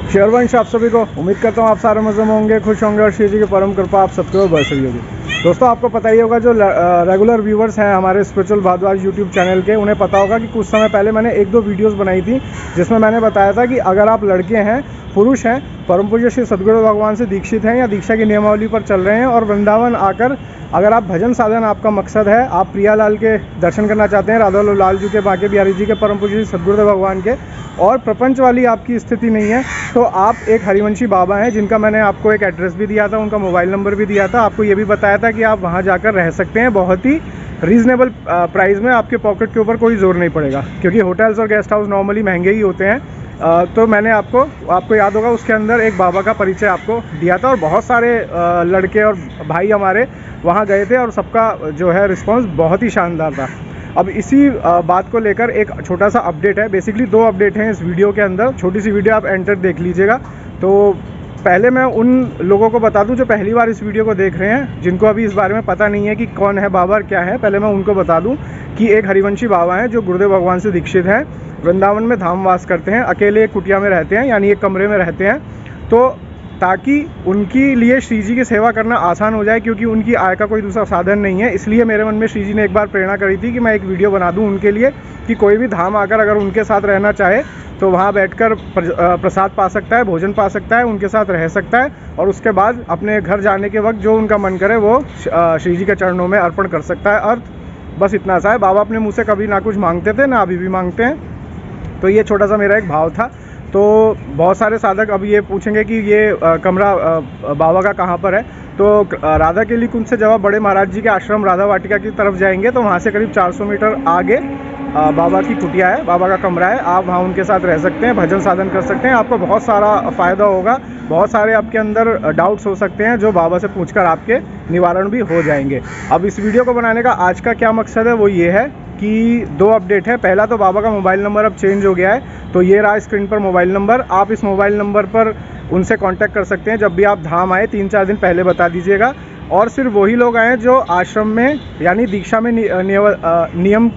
शेरवंश आप सभी को, उम्मीद करता हूँ आप सारे मज़े में होंगे, खुश होंगे और श्री जी की परम कृपा आप सबके ऊपर बरस रही होगी। दोस्तों, आपको पता ही होगा, जो रेगुलर व्यूवर्स हैं हमारे स्पिरिचुअल भारद्वाज यूट्यूब चैनल के, उन्हें पता होगा कि कुछ समय पहले मैंने 1-2 वीडियोस बनाई थी जिसमें मैंने बताया था कि अगर आप लड़के हैं, पुरुष हैं, परम पूज्य श्री सद्गुरु भगवान से दीक्षित हैं या दीक्षा की नियमावली पर चल रहे हैं और वृंदावन आकर अगर आप भजन साधन आपका मकसद है, आप प्रियालाल के दर्शन करना चाहते हैं, राधा लाल जी के, बांके बिहारी जी के, परम पूज्य श्री सद्गुरुदेव भगवान के, और प्रपंच वाली आपकी स्थिति नहीं है, तो आप एक हरिवंशी बाबा हैं जिनका मैंने आपको एक एड्रेस भी दिया था, उनका मोबाइल नंबर भी दिया था, आपको ये भी बताया था कि आप वहाँ जाकर रह सकते हैं बहुत ही रीज़नेबल प्राइस में, आपके पॉकेट के ऊपर कोई जोर नहीं पड़ेगा, क्योंकि होटल्स और गेस्ट हाउस नॉर्मली महंगे ही होते हैं। तो मैंने आपको याद होगा उसके अंदर एक बाबा का परिचय आपको दिया था और बहुत सारे लड़के और भाई हमारे वहाँ गए थे और सबका जो है रिस्पांस बहुत ही शानदार था। अब इसी बात को लेकर एक छोटा सा अपडेट है, बेसिकली 2 अपडेट हैं इस वीडियो के अंदर, छोटी सी वीडियो आप एंटर देख लीजिएगा। तो पहले मैं उन लोगों को बता दूं जो पहली बार इस वीडियो को देख रहे हैं, जिनको अभी इस बारे में पता नहीं है कि कौन है बाबा और क्या है, पहले मैं उनको बता दूं कि एक हरिवंशी बाबा हैं जो गुरुदेव भगवान से दीक्षित हैं, वृंदावन में धामवास करते हैं, अकेले एक कुटिया में रहते हैं, यानी एक कमरे में रहते हैं, तो ताकि उनकी लिए श्री जी की सेवा करना आसान हो जाए, क्योंकि उनकी आय का कोई दूसरा साधन नहीं है। इसलिए मेरे मन में श्री जी ने एक बार प्रेरणा करी थी कि मैं एक वीडियो बना दूं उनके लिए, कि कोई भी धाम आकर अगर उनके साथ रहना चाहे तो वहाँ बैठकर प्रसाद पा सकता है, भोजन पा सकता है, उनके साथ रह सकता है, और उसके बाद अपने घर जाने के वक्त जो उनका मन करे वो श्री जी के चरणों में अर्पण कर सकता है। अर्थ बस इतना सा है। बाबा अपने मुँह से कभी ना कुछ मांगते थे, ना अभी भी मांगते हैं। तो ये छोटा सा मेरा एक भाव था। तो बहुत सारे साधक अब ये पूछेंगे कि ये कमरा बाबा का कहाँ पर है, तो राधा केली कुंज से जब आप बड़े महाराज जी के आश्रम राधा वाटिका की तरफ जाएंगे तो वहाँ से करीब 400 मीटर आगे बाबा की कुटिया है, बाबा का कमरा है, आप वहाँ उनके साथ रह सकते हैं, भजन साधन कर सकते हैं, आपको बहुत सारा फ़ायदा होगा, बहुत सारे आपके अंदर डाउट्स हो सकते हैं जो बाबा से पूछकर आपके निवारण भी हो जाएंगे। अब इस वीडियो को बनाने का आज का क्या मकसद है, वो ये है कि 2 अपडेट है। पहला तो बाबा का मोबाइल नंबर अब चेंज हो गया है, तो ये रहा स्क्रीन पर मोबाइल नंबर, आप इस मोबाइल नंबर पर उनसे कांटेक्ट कर सकते हैं। जब भी आप धाम आए 3-4 दिन पहले बता दीजिएगा, और सिर्फ वही लोग आए जो आश्रम में यानी दीक्षा में नियम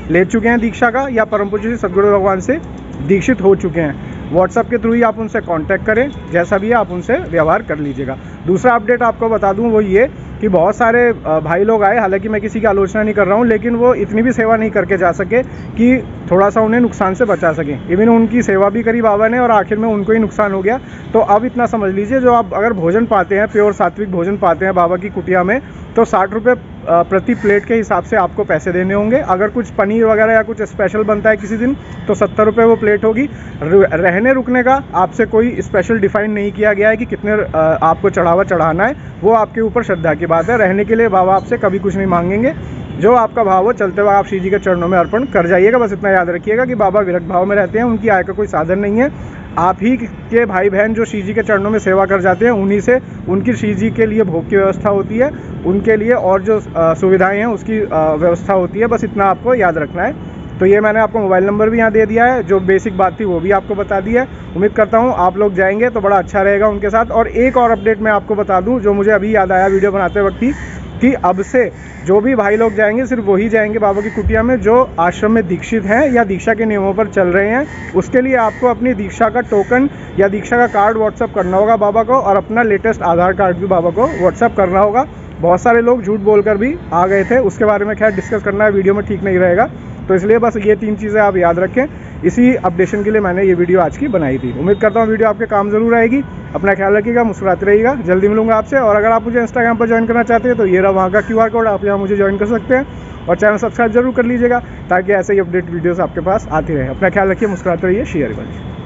ले चुके हैं दीक्षा का, या परम पूज्य श्री सद्गुरु भगवान से दीक्षित हो चुके हैं। व्हाट्सएप के थ्रू ही आप उनसे कांटेक्ट करें, जैसा भी है आप उनसे व्यवहार कर लीजिएगा। दूसरा अपडेट आपको बता दूं वो ये कि बहुत सारे भाई लोग आए, हालांकि मैं किसी की आलोचना नहीं कर रहा हूं, लेकिन वो इतनी भी सेवा नहीं करके जा सके कि थोड़ा सा उन्हें नुकसान से बचा सकें। इवन उनकी सेवा भी करी बाबा ने और आखिर में उनको ही नुकसान हो गया। तो अब इतना समझ लीजिए, जो आप अगर भोजन पाते हैं, प्योर सात्विक भोजन पाते हैं बाबा की कुटिया में, तो 60 रुपये प्रति प्लेट के हिसाब से आपको पैसे देने होंगे। अगर कुछ पनीर वगैरह या कुछ स्पेशल बनता है किसी दिन तो 70 रुपये वो प्लेट होगी। रहने रुकने का आपसे कोई स्पेशल डिफाइन नहीं किया गया है कि कितने आपको चढ़ावा चढ़ाना है, वो आपके ऊपर श्रद्धा की बात है। रहने के लिए बाबा आपसे कभी कुछ नहीं मांगेंगे, जो आपका भाव हो चलते हुए आप श्री जी के चरणों में अर्पण कर जाइएगा। बस इतना याद रखिएगा कि बाबा विरक्त भाव में रहते हैं, उनकी आय का कोई साधन नहीं है। आप ही के भाई बहन जो श्री जी के चरणों में सेवा कर जाते हैं, उन्हीं से उनकी श्री जी के लिए भोग की व्यवस्था होती है, उनके लिए और जो सुविधाएं हैं उसकी व्यवस्था होती है। बस इतना आपको याद रखना है। तो ये मैंने आपको मोबाइल नंबर भी यहाँ दे दिया है, जो बेसिक बात थी वो भी आपको बता दी है। उम्मीद करता हूँ आप लोग जाएंगे तो बड़ा अच्छा रहेगा उनके साथ। और एक और अपडेट मैं आपको बता दूँ जो मुझे अभी याद आया वीडियो बनाते वक्त ही, कि अब से जो भी भाई लोग जाएंगे सिर्फ वही जाएंगे बाबा की कुटिया में जो आश्रम में दीक्षित हैं या दीक्षा के नियमों पर चल रहे हैं। उसके लिए आपको अपनी दीक्षा का टोकन या दीक्षा का कार्ड व्हाट्सअप करना होगा बाबा को, और अपना लेटेस्ट आधार कार्ड भी बाबा को व्हाट्सअप करना होगा। बहुत सारे लोग झूठ बोलकर भी आ गए थे, उसके बारे में खैर डिस्कस करना है वीडियो में ठीक नहीं रहेगा, तो इसलिए बस ये 3 चीज़ें आप याद रखें। इसी अपडेशन के लिए मैंने ये वीडियो आज की बनाई थी। उम्मीद करता हूँ वीडियो आपके काम जरूर आएगी। अपना ख्याल रखिएगा, मुस्कुराते रहिएगा। जल्दी मिलूंगा आपसे। और अगर आप मुझे इंस्टाग्राम पर ज्वाइन करना चाहते हैं तो ये रहा वहाँ का QR कोड, आप यहाँ मुझे ज्वाइन कर सकते हैं, और चैनल सब्सक्राइब जरूर कर लीजिएगा ताकि ऐसे ही अपडेट वीडियोस आपके पास आती रहे। अपना ख्याल रखिए, मुस्कुराते रहिए, शेयर करिए।